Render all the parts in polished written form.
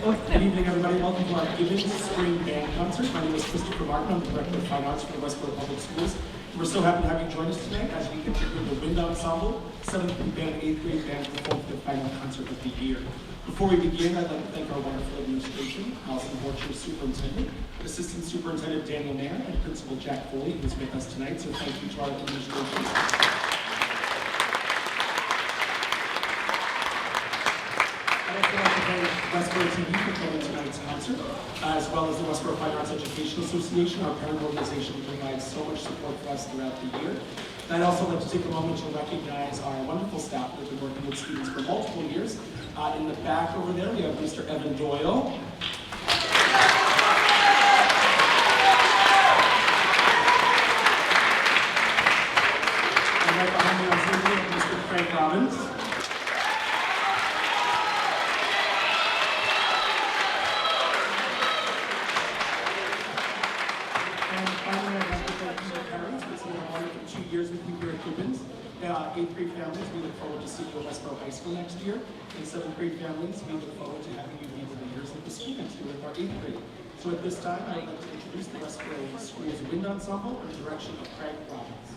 Good evening, everybody. Welcome to our Gibbons Spring Band Concert. My name is Christopher Martin. I'm the Director of Fine Arts for the Westborough Public Schools. We're so happy to have you join us tonight as we contribute the Wind Ensemble, 7th grade band and 8th grade band perform for the final concert of the year. Before we begin, I'd like to thank our wonderful administration, Allison Borcher, Superintendent, Assistant Superintendent Daniel Mayer, and Principal Jack Foley, who's with us tonight. So thank you to our administration. I'd also like to thank Westborough TV for joining tonight's concert, as well as the Westborough Fine Arts Education Association, our parent organization, who provides so much support for us throughout the year. And I'd also like to take a moment to recognize our wonderful staff that have been working with students for multiple years. In the back over there, we have Mr. Evan Doyle. And right behind me on stage, we have Mr. Craig Robbins. Years with you here at Gibbons. 8th grade families, we look forward to seeing you at Westborough High School next year. And 7th grade families, we look forward to having you be the leaders of the school next year with our 8th grade. So at this time, I'd like to introduce the Westborough Schools Wind Ensemble under the direction of Craig Robbins.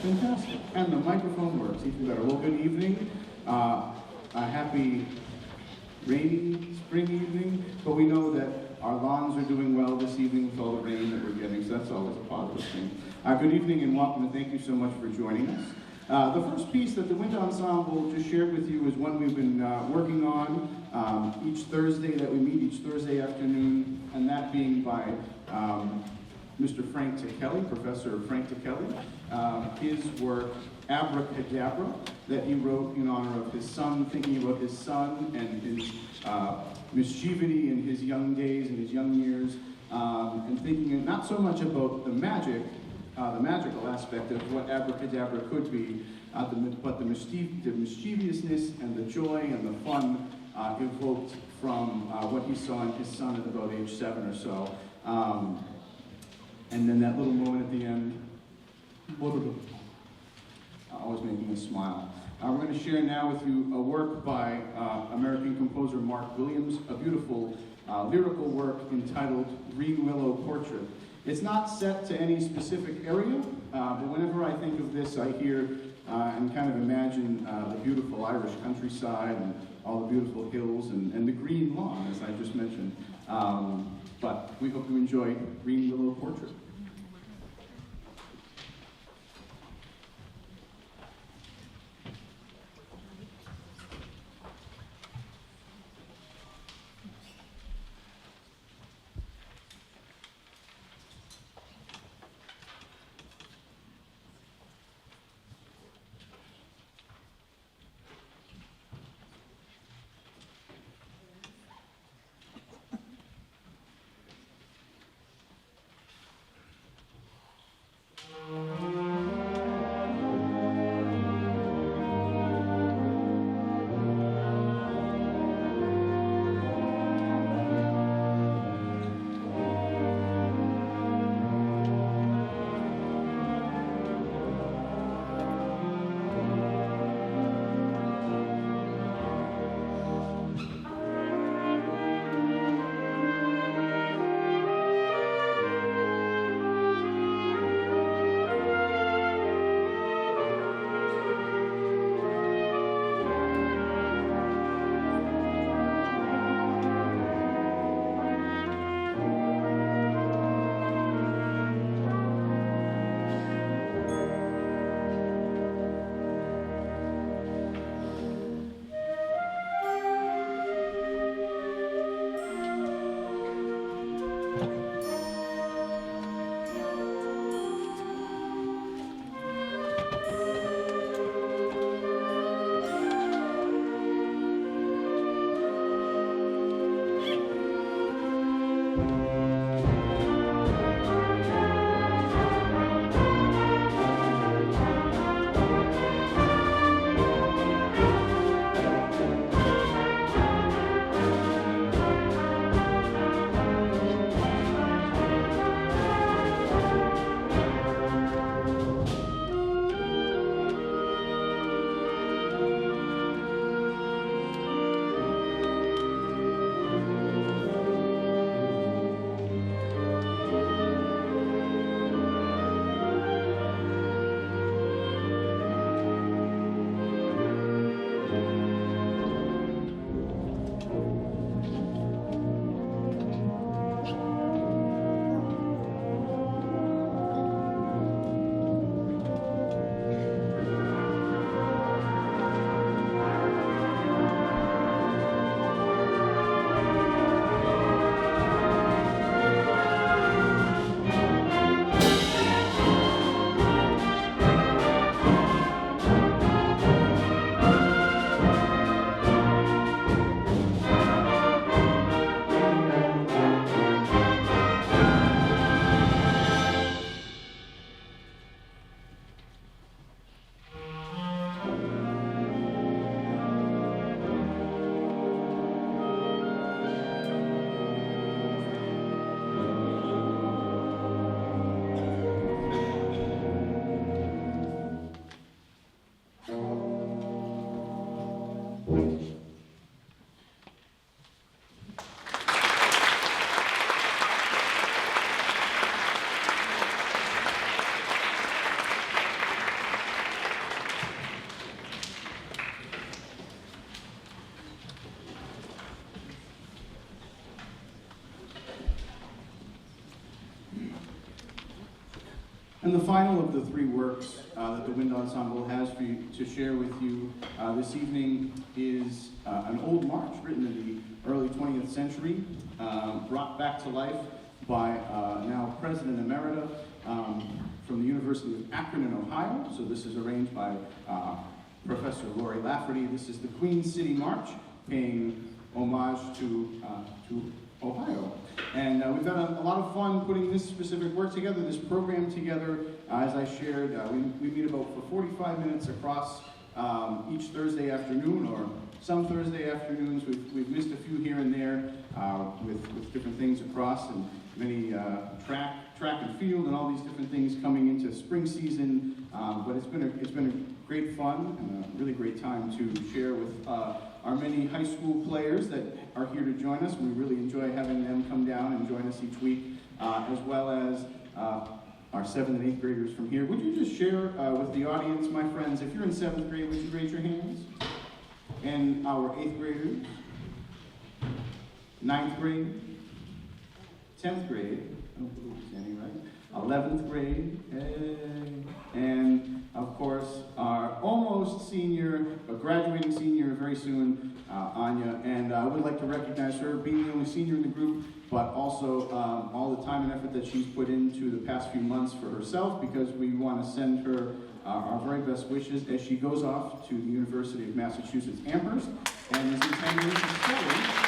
Fantastic. And the microphone works even better. Well, good evening. A happy rainy spring evening, but we know that our lawns are doing well this evening with all the rain that we're getting, so that's always a positive thing. Good evening and welcome, and thank you so much for joining us. The first piece that the Wind Ensemble just shared with you is one we've been working on each Thursday that we meet, each Thursday afternoon, and that being by Mr. Frank Kelly, Professor Frank Kelly. His work, Abracadabra, that he wrote in honor of his son, thinking about his son and his mischievity in his young days and his young years, and thinking not so much about the magical aspect of what abracadabra could be, but the mischievousness and the joy and the fun evoked from what he saw in his son at about age 7 or so. And then that little moment at the end, always making us smile. We're going to share now with you a work by American composer Mark Williams, a beautiful lyrical work entitled Green Willow Portrait. It's not set to any specific area, but whenever I think of this, I hear and kind of imagine the beautiful Irish countryside and all the beautiful hills and the green lawn, as I just mentioned. But we hope you enjoy Green Willow Portrait. And the final of the three works that the Wind Ensemble has for you to share with you this evening is an old march written in the early 20th century, brought back to life by now President Emerita from the University of Akron in Ohio. So this is arranged by Professor Lori Lafferty. This is the Queen City March, paying homage to Ohio. And we've had a lot of fun putting this specific work together, this program together. As I shared, we meet about for 45 minutes across each Thursday afternoon, or some Thursday afternoons. We've missed a few here and there with different things across, and many track and field, and all these different things coming into spring season. But it's been a great fun and a really great time to share with our many high school players that are here to join us. We really enjoy having them come down and join us each week, as well as our 7th and 8th graders from here. Would you just share with the audience, my friends, if you're in 7th grade, would you raise your hands? And our 8th graders, 9th grade, 10th grade, I don't believe it's any right, 11th grade, and of course our almost senior, a graduating senior very soon, Anya. And I would like to recognize her being the only senior in the group, but also all the time and effort that she's put into the past few months for herself, because we want to send her our very best wishes as she goes off to the University of Massachusetts Amherst and is intending to study.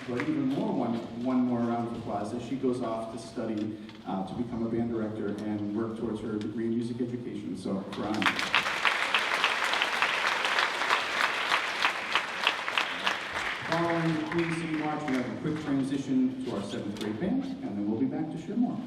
But even more, one more round of applause as she goes off to study to become a band director and work towards her degree in music education. So, Brian. Following the Queen City March, we have a quick transition to our 7th grade band, and then we'll be back to share more.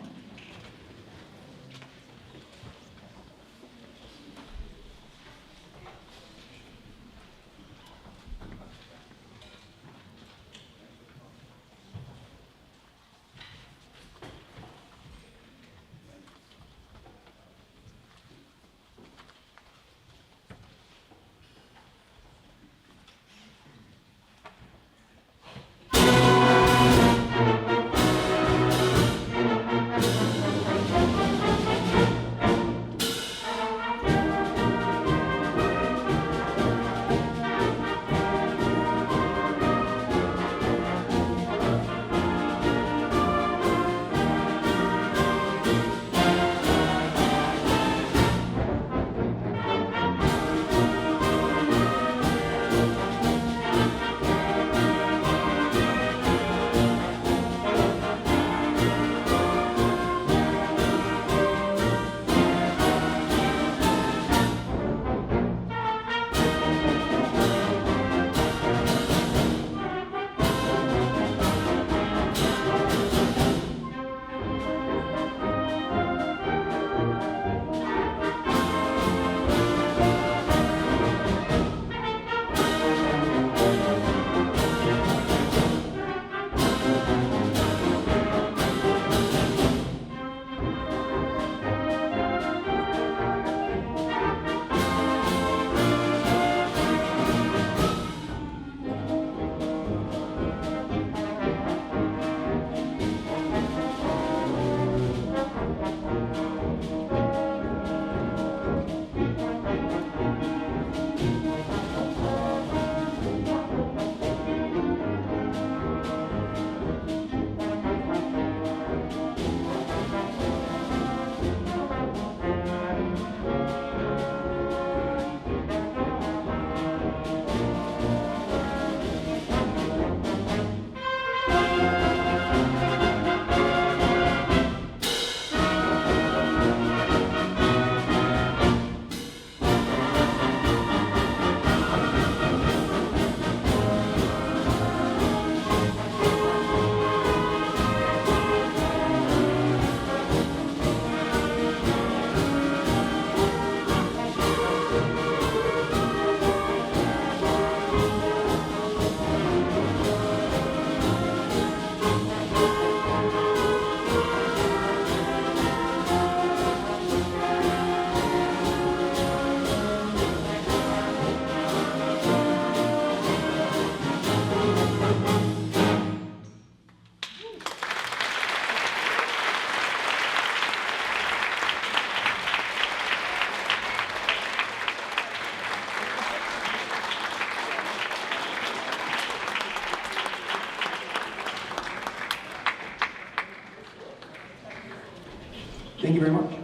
Thank you very much.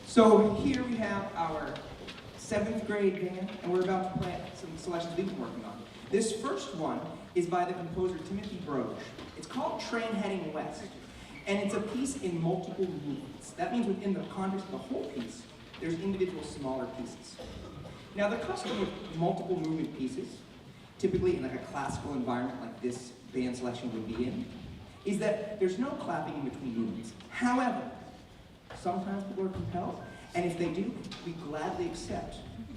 So here we have our 7th grade band, and we're about to play some selections we've been working on. This first one is by the composer Timothy Broge. It's called Train Heading West, and it's a piece in multiple movements. That means within the context of the whole piece, there's individual smaller pieces. Now the custom with multiple movement pieces, typically in like a classical environment like this band selection would be in, is that there's no clapping in between movements. However, sometimes people are compelled, and if they do, we gladly accept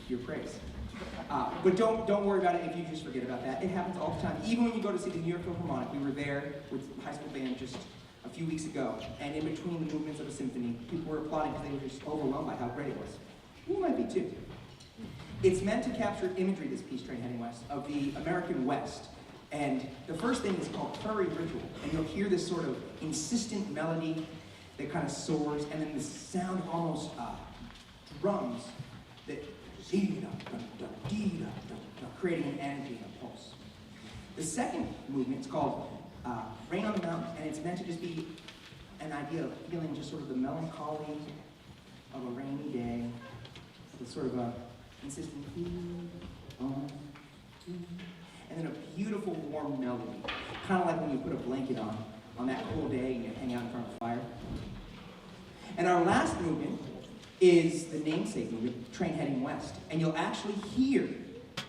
your praise. But don't worry about it if you just forget about that. It happens all the time. Even when you go to see the New York Philharmonic, we were there with high school band just a few weeks ago, and in between the movements of a symphony, people were applauding because they were just overwhelmed by how great it was. You might be too. It's meant to capture imagery, this piece, Train Heading West, of the American West. And the first thing is called Prairie Ritual, and you'll hear this sort of insistent melody that kind of soars, and then this sound of almost drums that creating an energy and a pulse. The second movement is called Rain on the Mountain, and it's meant to just be an idea of feeling just sort of the melancholy of a rainy day, with sort of a insistent and then a beautiful warm melody, kind of like when you put a blanket on that cool day and you hang out in front of a fire. And our last movement is the namesake movement, Train Heading West. And you'll actually hear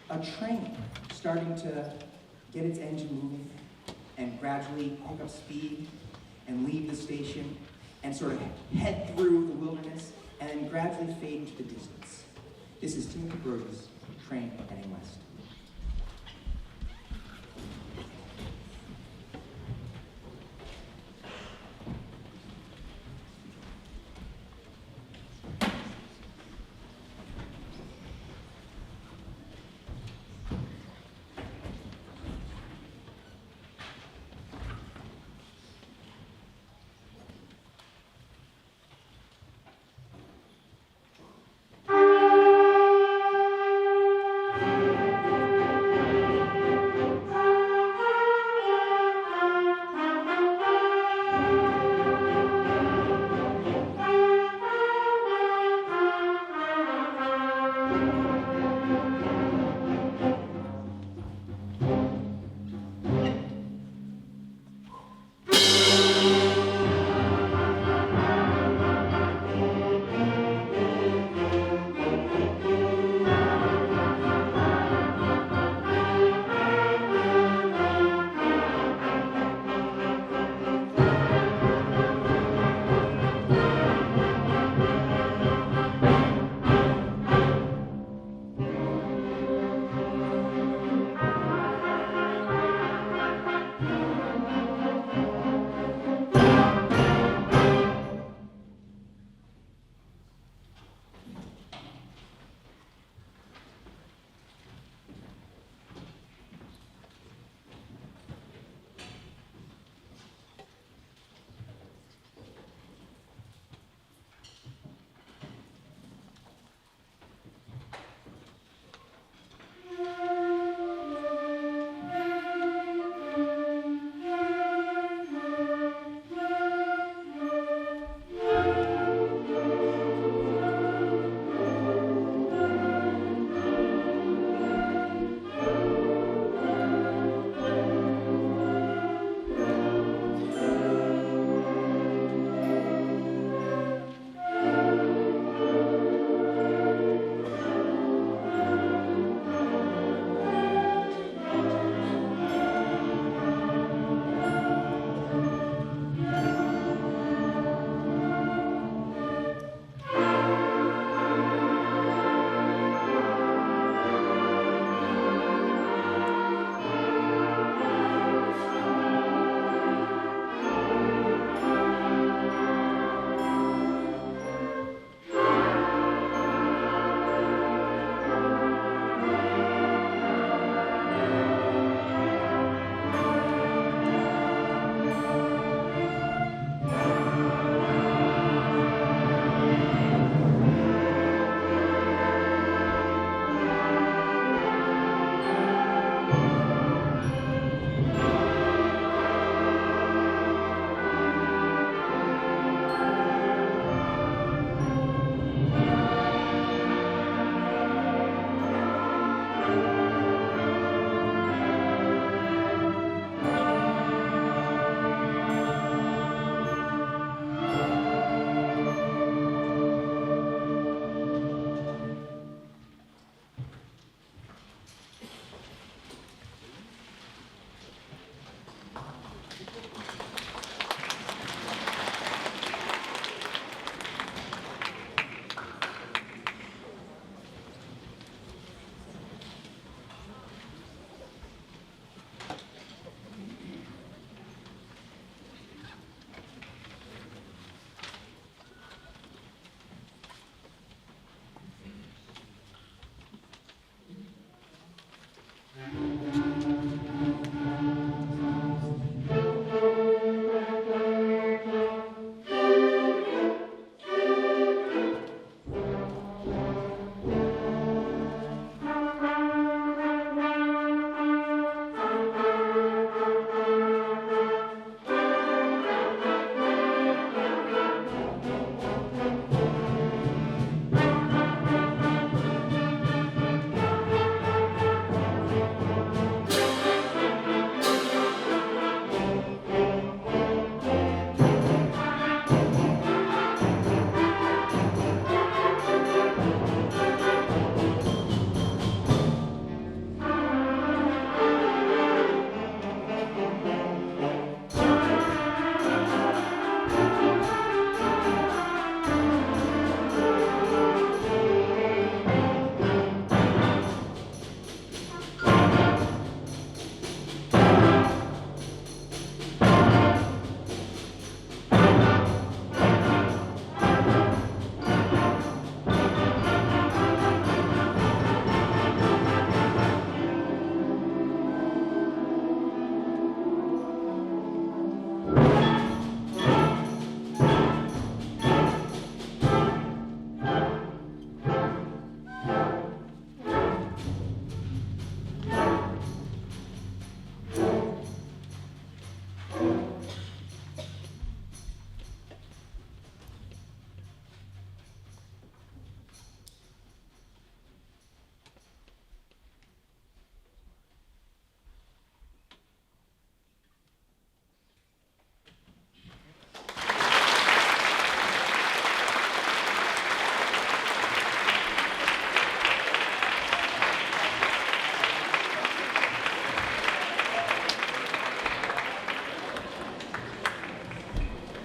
a train starting to get its engine moving and gradually pick up speed and leave the station and sort of head through the wilderness and then gradually fade into the distance. This is Timothy Broge's Train Heading West.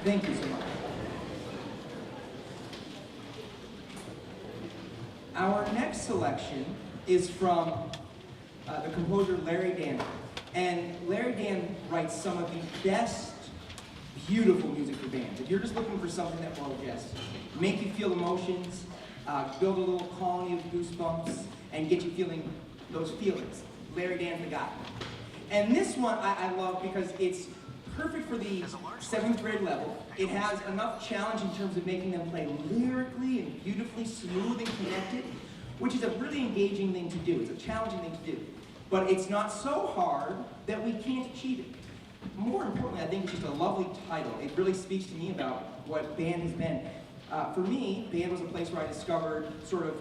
Thank you so much. Our next selection is from the composer Larry Dan. And Larry Dan writes some of the best, beautiful music for bands. If you're just looking for something that will just make you feel emotions, build a little colony of goosebumps, and get you feeling those feelings, Larry Dan's the guy. And this one I love because it's perfect for the 7th grade level. It has enough challenge in terms of making them play lyrically and beautifully smooth and connected, which is a really engaging thing to do. It's a challenging thing to do. But it's not so hard that we can't achieve it. More importantly, I think it's just a lovely title. It really speaks to me about what band has been. For me, band was a place where I discovered sort of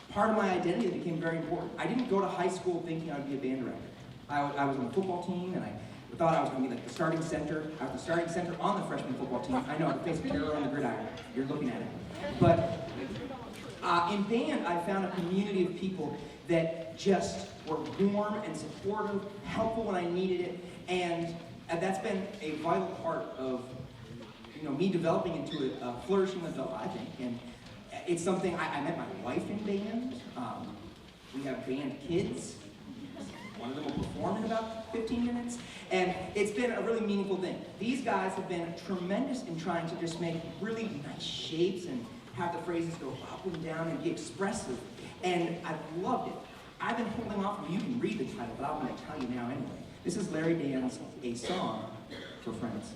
part of my identity that became very important. I didn't go to high school thinking I would be a band director. I was on the football team, and I thought I was going to be like the starting center. I was the starting center on the freshman football team. I know, the face of terror on the gridiron. You're looking at it. But in band, I found a community of people that just were warm and supportive, helpful when I needed it, and that's been a vital part of me developing into a flourishing adult, I think. And it's something, I met my wife in band. We have band kids. One of them will perform in about 15 minutes. And it's been a really meaningful thing. These guys have been tremendous in trying to just make really nice shapes and have the phrases go up and down and be expressive. And I've loved it. I've been holding off, you can read the title, but I'm going to tell you now anyway. This is Larry Dan's A Song for Friends.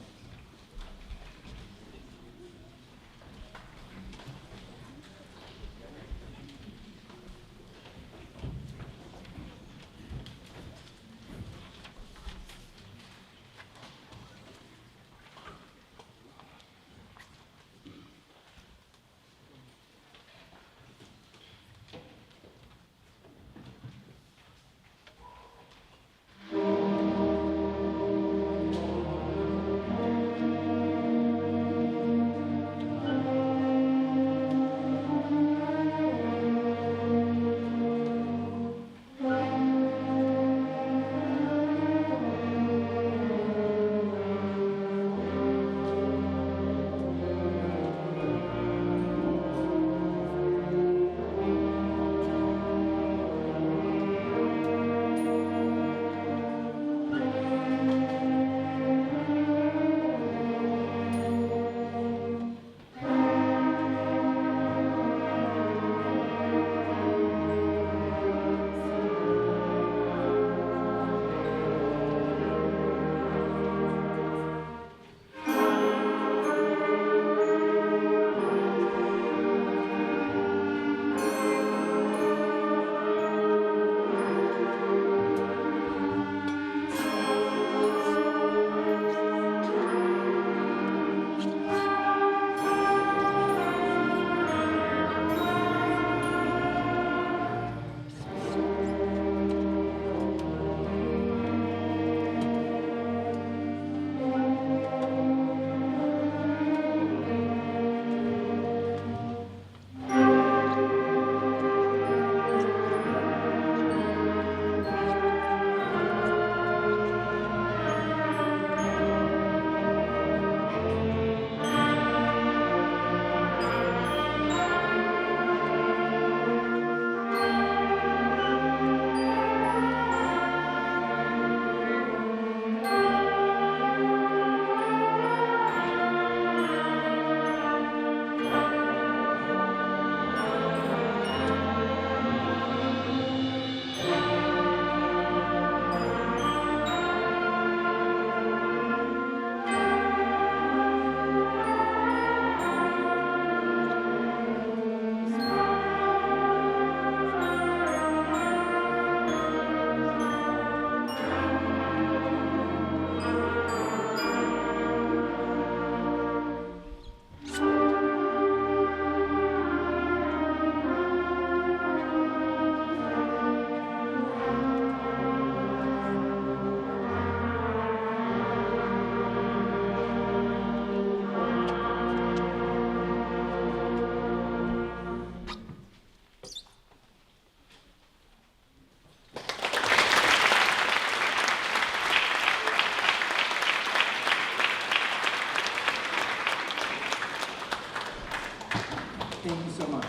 so much.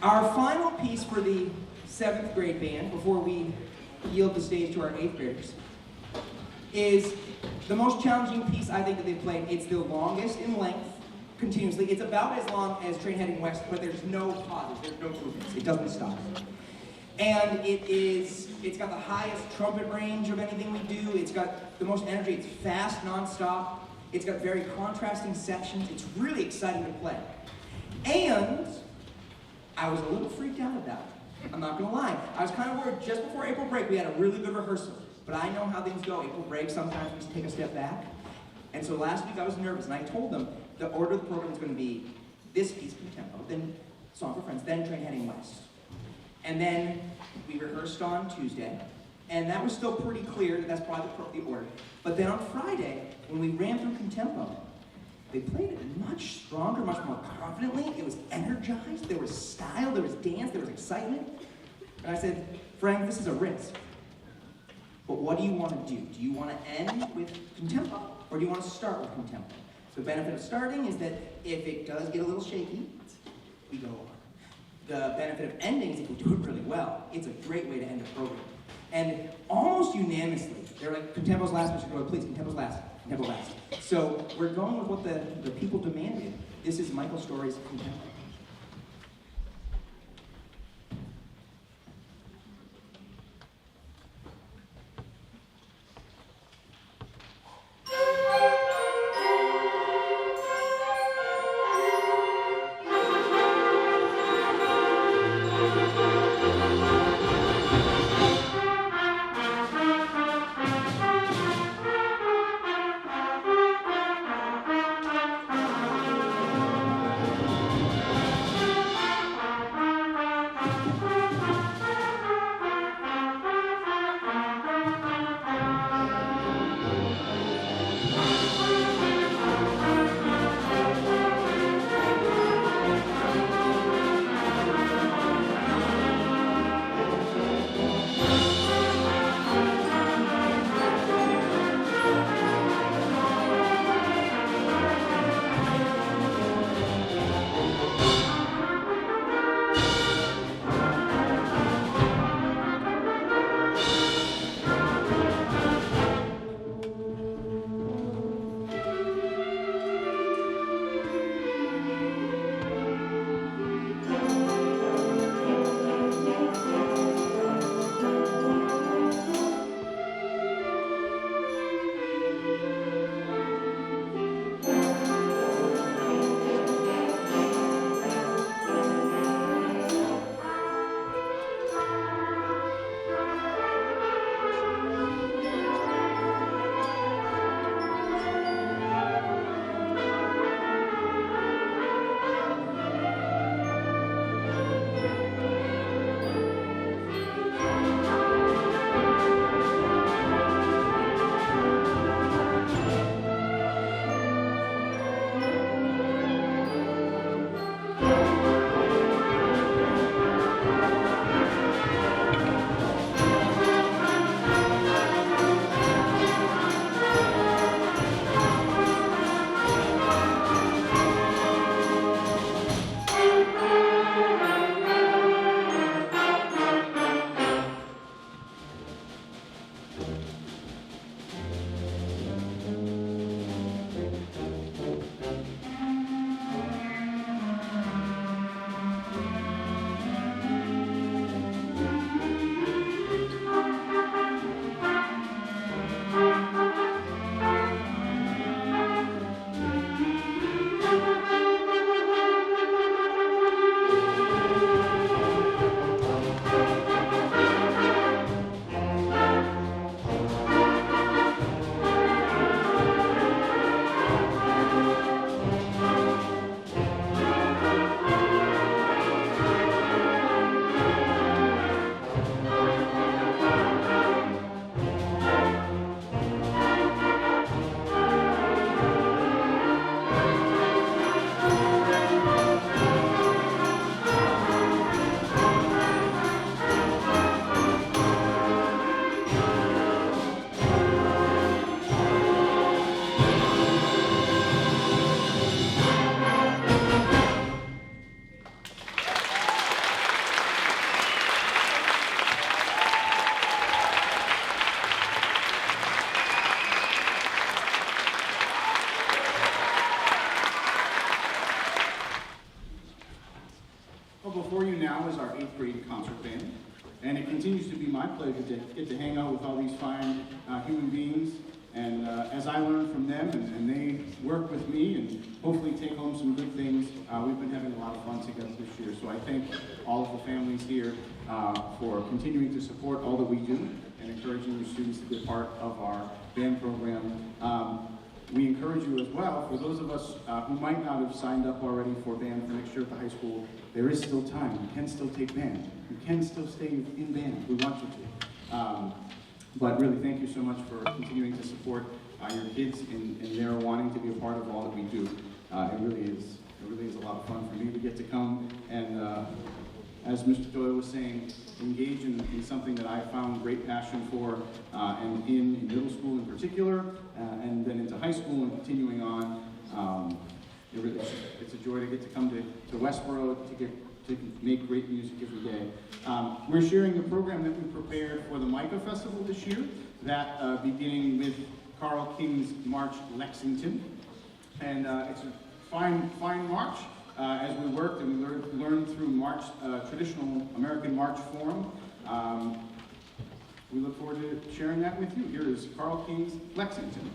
Our final piece for the 7th grade band, before we yield the stage to our 8th graders, is the most challenging piece I think that they've played. It's the longest in length, continuously. It's about as long as Train Heading West, but there's no pauses, there's no movements. It doesn't stop. And it's got the highest trumpet range of anything we do. It's got the most energy. It's fast, nonstop. It's got very contrasting sections. It's really exciting to play. And I was a little freaked out about it. I'm not gonna lie. I was kind of worried. Just before April break, we had a really good rehearsal. But I know how things go. April break, sometimes we take a step back. And so last week I was nervous, and I told them the order of the program is going to be this piece contempo, then Song for Friends, then Train Heading West. And then we rehearsed on Tuesday, and that was still pretty clear that that's probably the order. But then on Friday, when we ran through contempo, they played it much stronger, much more confidently. It was energized. There was style, there was dance, there was excitement. And I said, Frank, this is a risk. But what do you want to do? Do you want to end with contempo, or do you want to start with contempo? The benefit of starting is that if it does get a little shaky, we go on. The benefit of ending is if we do it really well. It's a great way to end a program. And almost unanimously, they're like, contempo's last, Mr. Doyle, please, contempo's last, contempo last. So we're going with what the people demanded. This is Michael Story's contempo. get to hang out with all these fine human beings. And as I learn from them and they work with me and hopefully take home some good things, we've been having a lot of fun together this year. So I thank all of the families here for continuing to support all that we do and encouraging your students to be a part of our band program. We encourage you as well, for those of us who might not have signed up already for band for next year at the high school, there is still time. You can still take band. You can still stay in band. We want you to. But really, thank you so much for continuing to support your kids in their wanting to be a part of all that we do. It really is a lot of fun for me to get to come and, as Mr. Doyle was saying, engage in something that I found great passion for, and in middle school in particular, and then into high school and continuing on. It's a joy to get to come to Westborough to make great music every day. We're sharing the program that we prepared for the Micah Festival this year, that beginning with Carl King's March Lexington. And it's a fine march as we worked and we learned through march, traditional American march form. We look forward to sharing that with you. Here is Carl King's Lexington.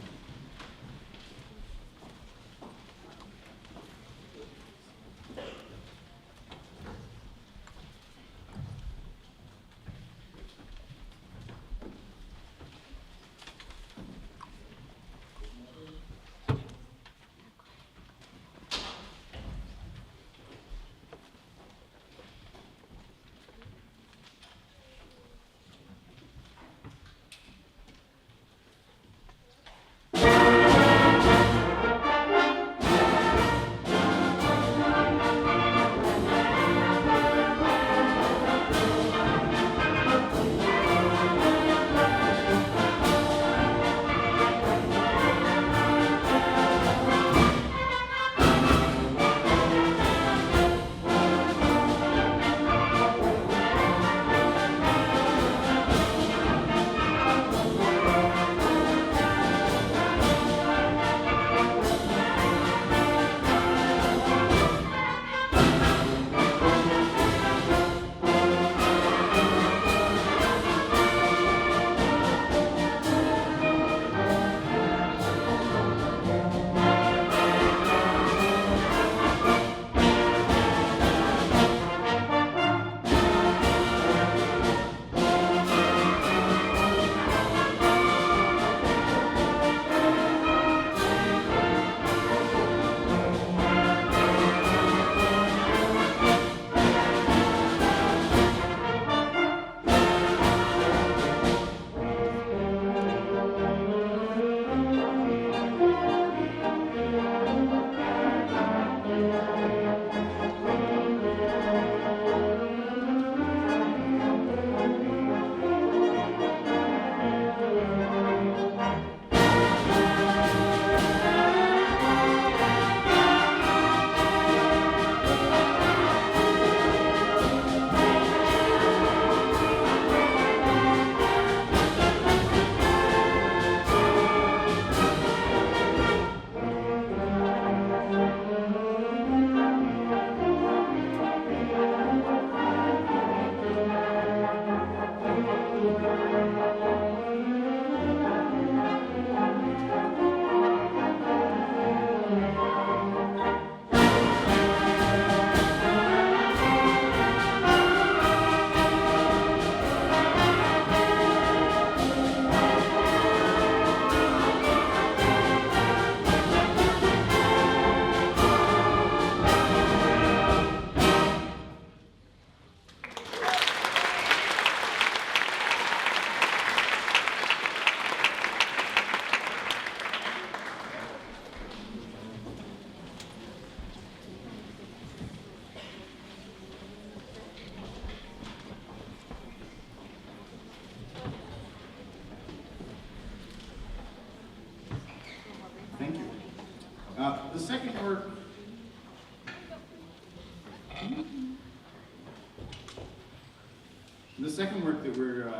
The second work that we're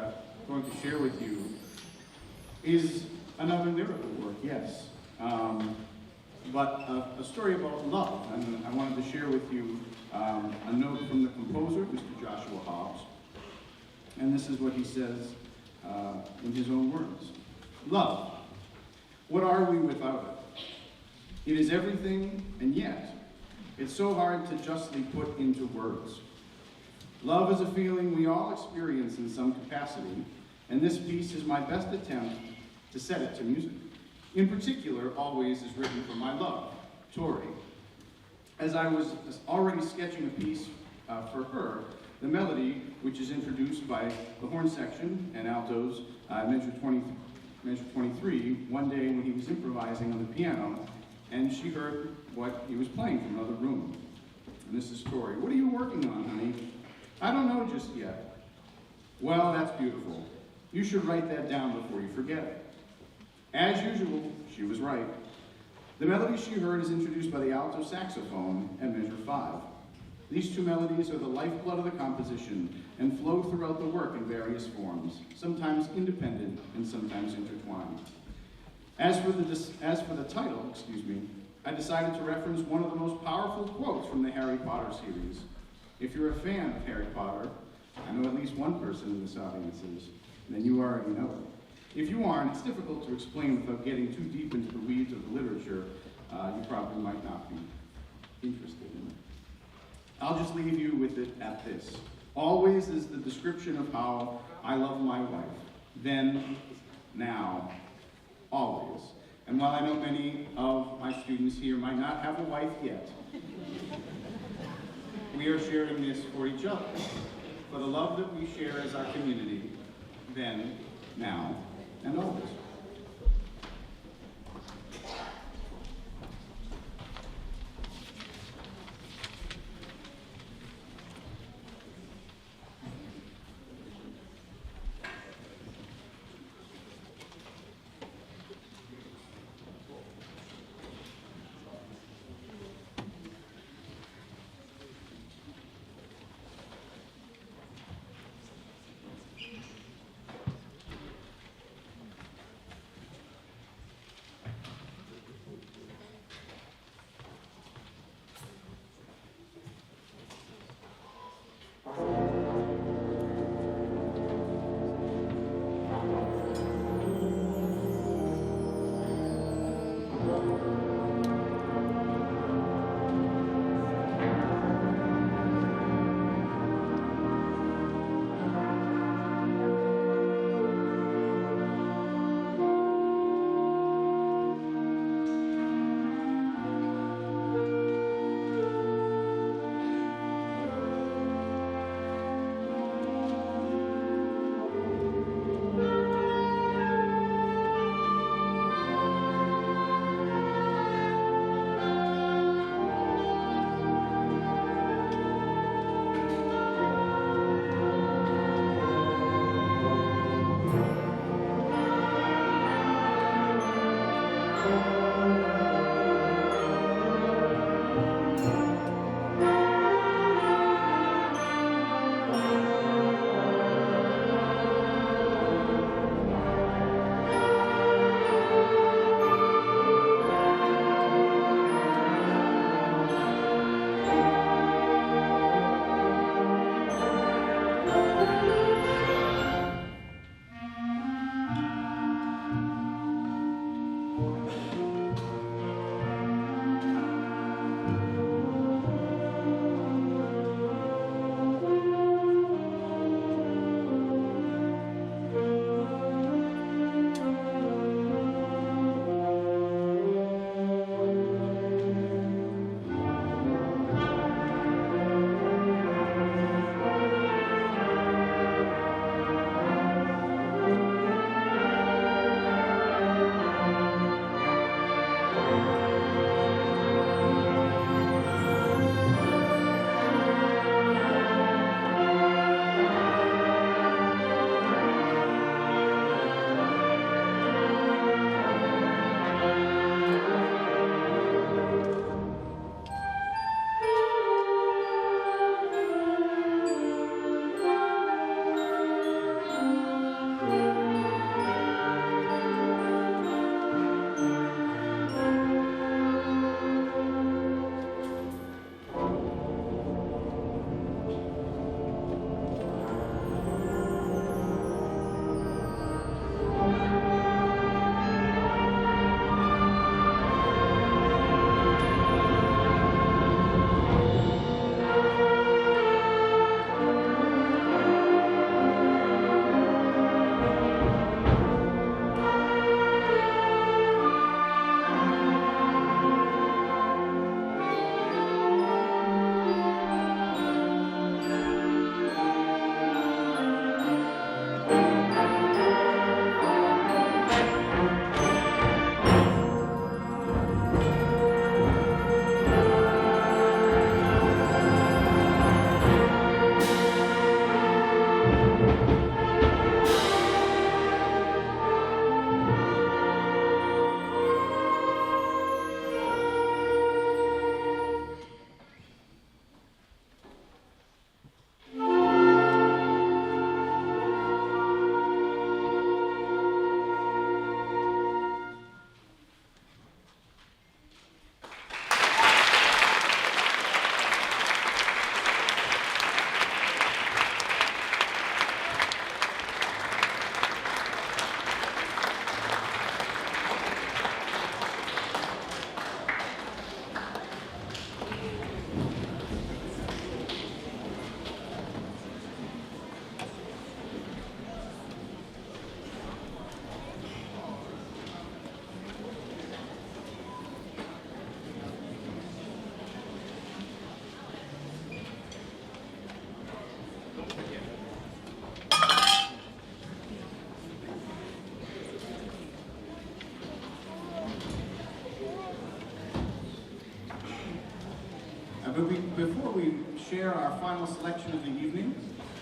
going to share with you is another lyrical work, yes, but a story about love. And I wanted to share with you a note from the composer, Mr. Joshua Hobbs. And this is what he says in his own words. Love. What are we without it? It is everything, and yet, it's so hard to justly put into words. Love is a feeling we all experience in some capacity, and this piece is my best attempt to set it to music. In particular, Always is written for my love, Tori. As I was already sketching a piece for her, the melody, which is introduced by the horn section and altos, measure 23, one day when he was improvising on the piano, and she heard what he was playing from another room. And this is Tori. What are you working on, honey? I don't know just yet. Well, that's beautiful. You should write that down before you forget it. As usual, she was right. The melody she heard is introduced by the alto saxophone at measure 5. These two melodies are the lifeblood of the composition and flow throughout the work in various forms, sometimes independent and sometimes intertwined. As for the title, I decided to reference one of the most powerful quotes from the Harry Potter series. If you're a fan of Harry Potter, I know at least one person in this audience is, then you already know it. If you aren't, it's difficult to explain without getting too deep into the weeds of the literature you probably might not be interested in. I'll just leave you with it at this. Always is the description of how I love my wife. Then, now, always. And while I know many of my students here might not have a wife yet, we are sharing this for each other, for the love that we share as our community, then, now, and always. before we share our final selection of the evening,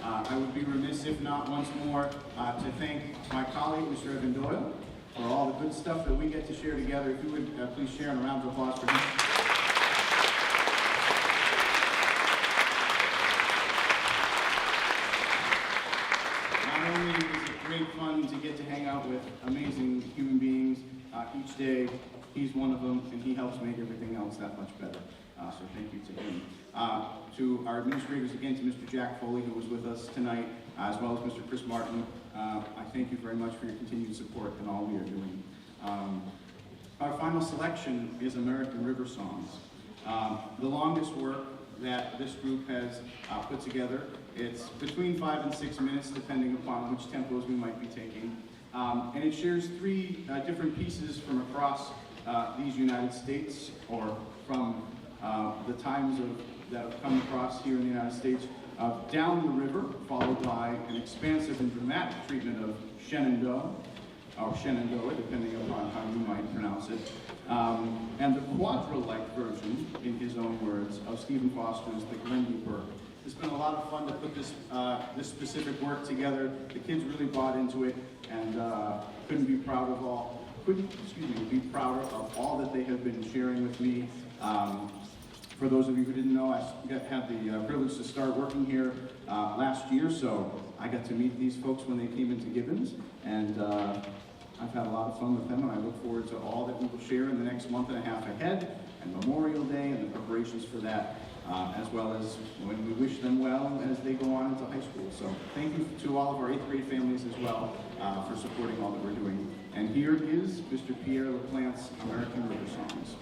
I would be remiss if not once more to thank my colleague, Mr. Evan Doyle, for all the good stuff that we get to share together. If you would please share in a round of applause for him. Not only is it great fun to get to hang out with amazing human beings each day, he's one of them, and he helps make everything else that much better. So thank you to him. To our administrators, again, to Mr. Jack Foley, who was with us tonight, as well as Mr. Chris Martin, I thank you very much for your continued support in all we are doing. Our final selection is American River Songs. The longest work that this group has put together. It's between 5 and 6 minutes, depending upon which tempos we might be taking. And it shares 3 different pieces from across these United States, or from the times that have come across here in the United States. Down the River, followed by an expansive and dramatic treatment of Shenandoah, or Shenandoah, depending upon how you might pronounce it, and the quadrille-like version, in his own words, of Stephen Foster's The Glendy Burke. It's been a lot of fun to put this specific work together. The kids really bought into it, and couldn't be prouder of all that they have been sharing with me. For those of you who didn't know, I had the privilege to start working here last year, so I got to meet these folks when they came into Gibbons, and I've had a lot of fun with them, and I look forward to all that we will share in the next month and a half ahead, and Memorial Day and the preparations for that, as well as when we wish them well as they go on into high school. So thank you to all of our 8th grade families as well for supporting all that we're doing. And here is Mr. Pierre LaPlante's American River Songs.